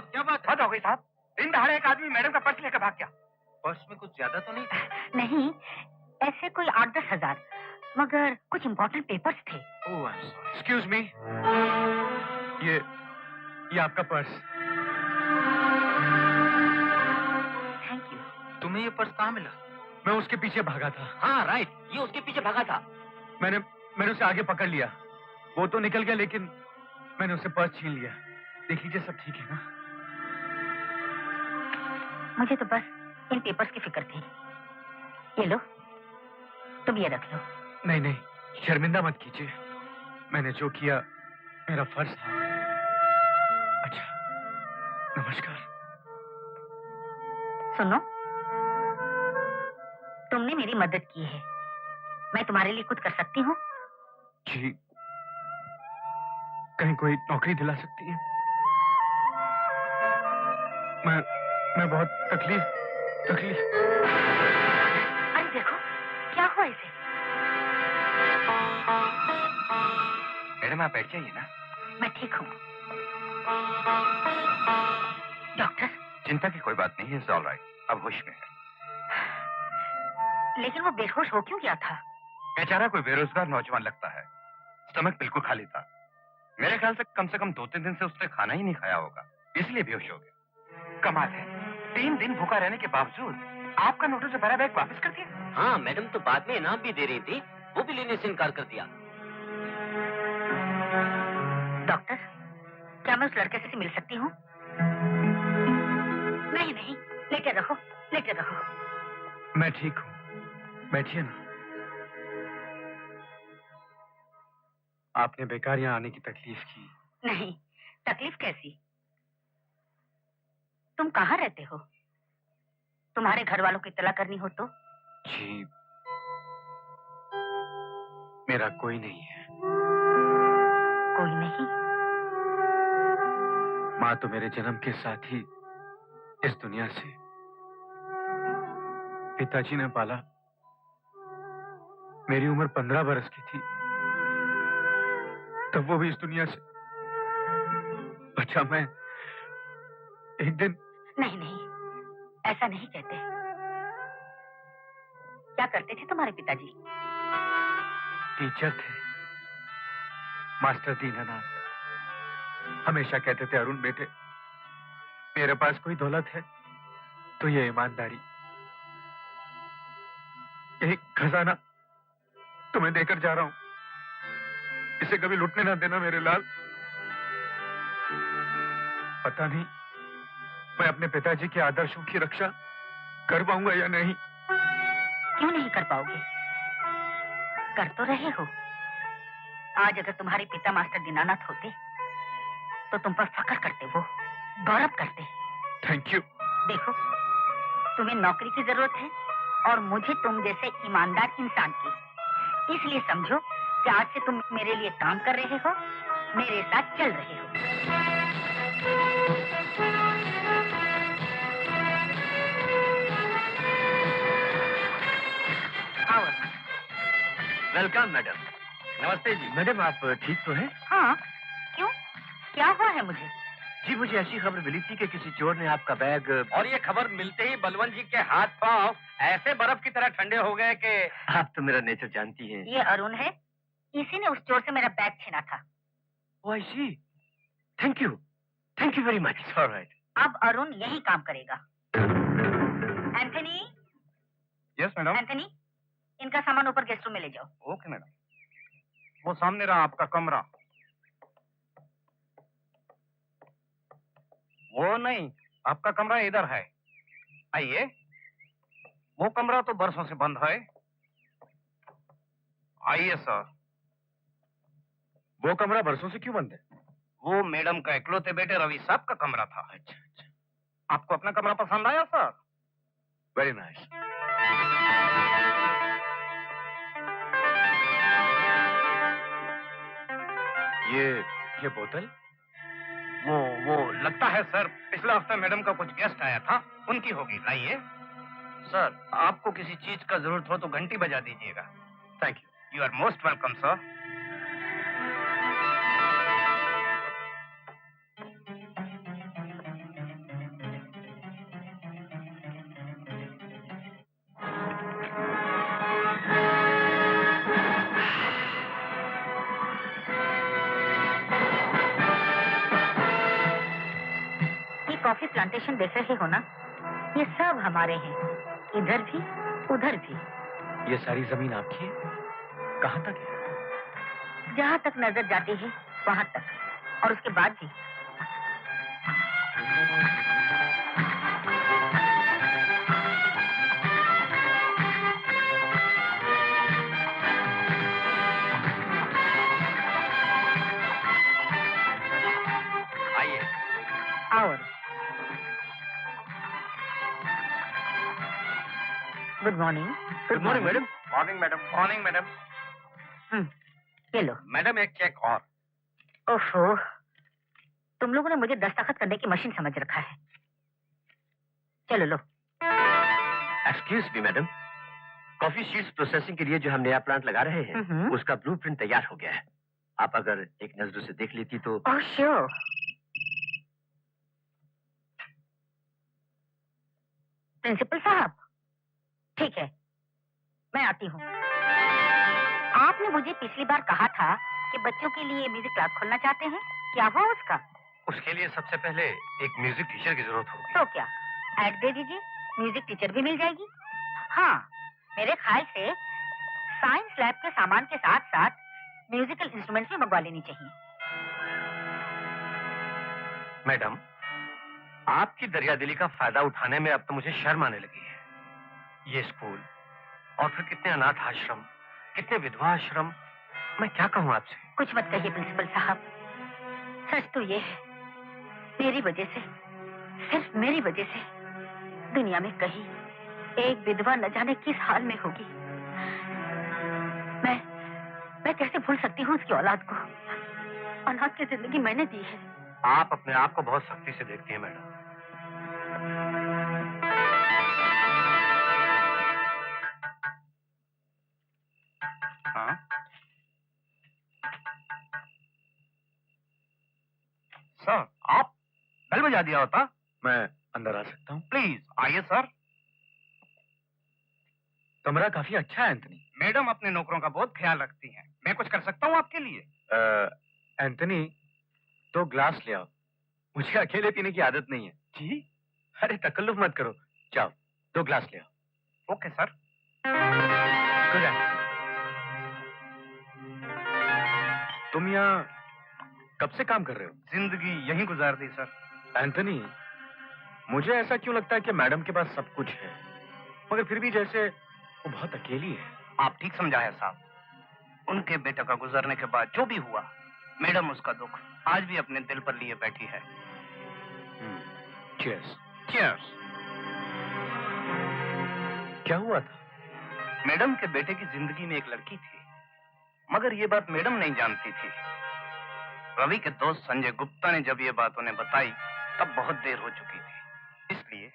क्या बात हद हो गई साहब, दिन दहाड़े एक आदमी मैडम का पर्स लेकर भाग गया। पर्स में कुछ ज्यादा तो नहीं था? नहीं, ऐसे कोई 8-10 हजार, मगर कुछ इम्पोर्टेंट पेपर्स थे। Oh, I am sorry. Excuse me, ये आपका पर्स। Thank you. तुम्हें ये पर्स कहाँ मिला? मैं उसके पीछे भागा था। हाँ राइट, ये उसके पीछे भागा था। मैंने उसे आगे पकड़ लिया, वो तो निकल गया लेकिन मैंने उससे पर्स छीन लिया। देख लीजिए सब ठीक है ना? मुझे तो बस इन पेपर्स की फिक्र थी। ये लो, तुम ये रख लो। नहीं नहीं, शर्मिंदा मत कीजिए, मैंने जो किया मेरा फर्ज था। अच्छा, नमस्कार। सुनो, तुमने मेरी मदद की है, मैं तुम्हारे लिए कुछ कर सकती हूँ? जी, कहीं कोई नौकरी दिला सकती है? मैं बहुत तकलीफ। अरे देखो, क्या हुआ इसे? मैडम आप बैठ जाइए ना। मैं ठीक हूँ। डॉक्टर? चिंता की कोई बात नहीं है, ऑल राइट, अब होश में है। लेकिन वो बेहोश हो क्यों गया था? बेचारा कोई बेरोजगार नौजवान लगता है, स्टमक बिल्कुल खाली था। मेरे ख्याल से कम 2-3 दिन से उसने खाना ही नहीं खाया होगा, इसलिए बेहोश हो गया। कमाल है, 3 दिन भूखा रहने के बावजूद आपका नोटिस से भरा बैग वापस कर दिया। हाँ, मैडम तो बाद में इनाम भी दे रही थी, वो भी लेने से इनकार कर दिया। डॉक्टर, क्या मैं उस लड़के से मिल सकती हूँ? नहीं, लेटे रहो। मैं ठीक हूँ, बैठिए ना। आपने बेकार यहाँ आने की तकलीफ की। नहीं, तकलीफ कैसी? तुम कहाँ रहते हो? तुम्हारे घर वालों की इत्तला करनी हो तो? जी, मेरा कोई नहीं है। कोई नहीं? माँ तो मेरे जन्म के साथ ही इस दुनिया से। पिताजी ने पाला, मेरी उम्र 15 बरस की थी, तब वो भी इस दुनिया से। बच्चा मैं एक दिन। नहीं, ऐसा नहीं कहते। क्या करते थे तुम्हारे पिताजी? टीचर थे, मास्टर दीनानाथ। हमेशा कहते थे, अरुण बेटे, मेरे पास कोई दौलत है तो ये ईमानदारी। एक खजाना तुम्हें देकर जा रहा हूं, इसे कभी लुटने ना देना मेरे लाल। पता नहीं मैं अपने पिताजी के आदर्शों की रक्षा कर पाऊंगा या नहीं। क्यों नहीं कर पाओगे? कर तो रहे हो। आज अगर तुम्हारे पिता मास्टर दीनानाथ होते तो तुम पर फख्र करते, वो गौरव करते। Thank you. देखो, तुम्हें नौकरी की जरूरत है और मुझे तुम जैसे ईमानदार इंसान की। इसलिए समझो कि आज से तुम मेरे लिए काम कर रहे हो, मेरे साथ चल रहे हो। आओ। Welcome madam. नमस्ते जी। मैडम आप ठीक तो हैं? हाँ, क्यों? क्या हुआ है मुझे? जी, मुझे ऐसी खबर मिली थी कि किसी चोर ने आपका बैग। और ये खबर मिलते ही बलवंत जी के हाथ पांव ऐसे बर्फ की तरह ठंडे हो गए कि। आप तो मेरा नेचर जानती हैं। ये अरुण है, इसी ने उस चोर से मेरा बैग छीना था। Oh, I see. Thank you very much. Alright. अब अरुण यही काम करेगा। एंथनी। Yes madam. एंथनी, इनका सामान ऊपर गेस्ट रूम में ले जाओ। ओके मैडम, वो सामने रहा आपका कमरा। वो नहीं, आपका कमरा इधर है, आइए। वो कमरा तो बरसों से बंद है, आइए सर। वो कमरा बरसों से क्यों बंद है? वो मैडम का इकलौते बेटे रवि साहब का कमरा था। अच्छा। आपको अपना कमरा पसंद आया सर? Very nice. ये बोतल? वो लगता है सर पिछला हफ्ता मैडम का कुछ गेस्ट आया था, उनकी होगी, लाइए। सर, आपको किसी चीज का जरूरत हो तो घंटी बजा दीजिएगा। Thank you. You are most welcome sir. Coffee plantation देख रहे हो ना, ये सब हमारे हैं, इधर भी उधर भी। ये सारी जमीन आपकी है? कहाँ तक है? जहाँ तक नजर जाती है वहाँ तक, और उसके बाद भी। आइए। और good morning. Good morning madam. Morning madam. Morning madam. ये लो। मैडम एक चेक और। ओहो, तुम लोगों ने मुझे दस्तखत करने की मशीन समझ रखा है। चलो लो। Excuse me madam, coffee seeds processing के लिए जो हम नया प्लांट लगा रहे हैं उसका ब्लूप्रिंट तैयार हो गया है। आप अगर एक नजर से देख लेती तो। Oh sure. प्रिंसिपल साहब, ठीक है, मैं आती हूँ। आपने मुझे पिछली बार कहा था कि बच्चों के लिए म्यूजिक क्लास खोलना चाहते हैं, क्या हुआ उसका? उसके लिए सबसे पहले एक म्यूजिक टीचर की जरूरत होगी। तो क्या ऐड दे दीजिए, म्यूजिक टीचर भी मिल जाएगी। हाँ, मेरे ख्याल से साइंस लैब के सामान के साथ साथ म्यूजिकल इंस्ट्रूमेंट्स भी मंगवा लेनी चाहिए। मैडम, आपकी दरियादिली का फायदा उठाने में अब तो मुझे शर्म आने लगी है। ये स्कूल और फिर कितने अनाथ आश्रम, कितने विधवा आश्रम, मैं क्या कहूँ आपसे? कुछ मत कहिए प्रिंसिपल साहब, सच तो ये है, मेरी वजह से, सिर्फ मेरी वजह से दुनिया में कहीं एक विधवा न जाने किस हाल में होगी। मैं कैसे भूल सकती हूँ उसकी औलाद को? अनाथ की जिंदगी मैंने दी है। आप अपने आप को बहुत सख्ती से देखती हैं मैडम। हाँ? सर, आप बेल बजा दिया होता। मैं अंदर आ सकता हूँ? प्लीज आइए सर। कमरा काफी अच्छा है एंथनी। मैडम अपने नौकरों का बहुत ख्याल रखती हैं। मैं कुछ कर सकता हूँ आपके लिए? एंथनी, 2 ग्लास ले आओ। मुझे अकेले पीने की आदत नहीं है। जी? अरे तकल्लुफ मत करो, जाओ 2 ग्लास ले आओ। Okay sir. Good afternoon. तुम यहाँ कब से काम कर रहे हो? जिंदगी यहीं गुजार दी सर। एंथनी, मुझे ऐसा क्यों लगता है कि मैडम के पास सब कुछ है, मगर फिर भी जैसे वो बहुत अकेली है। आप ठीक समझा है साहब। उनके बेटे का गुजरने के बाद जो भी हुआ, मैडम उसका दुख आज भी अपने दिल पर लिए बैठी है। चीयर्स। चीयर्स। क्या हुआ था? मैडम के बेटे की जिंदगी में एक लड़की थी, मगर ये बात मैडम नहीं जानती थी। रवि के दोस्त संजय गुप्ता ने जब ये बात उन्हें बताई, तब बहुत देर हो चुकी थी। इसलिए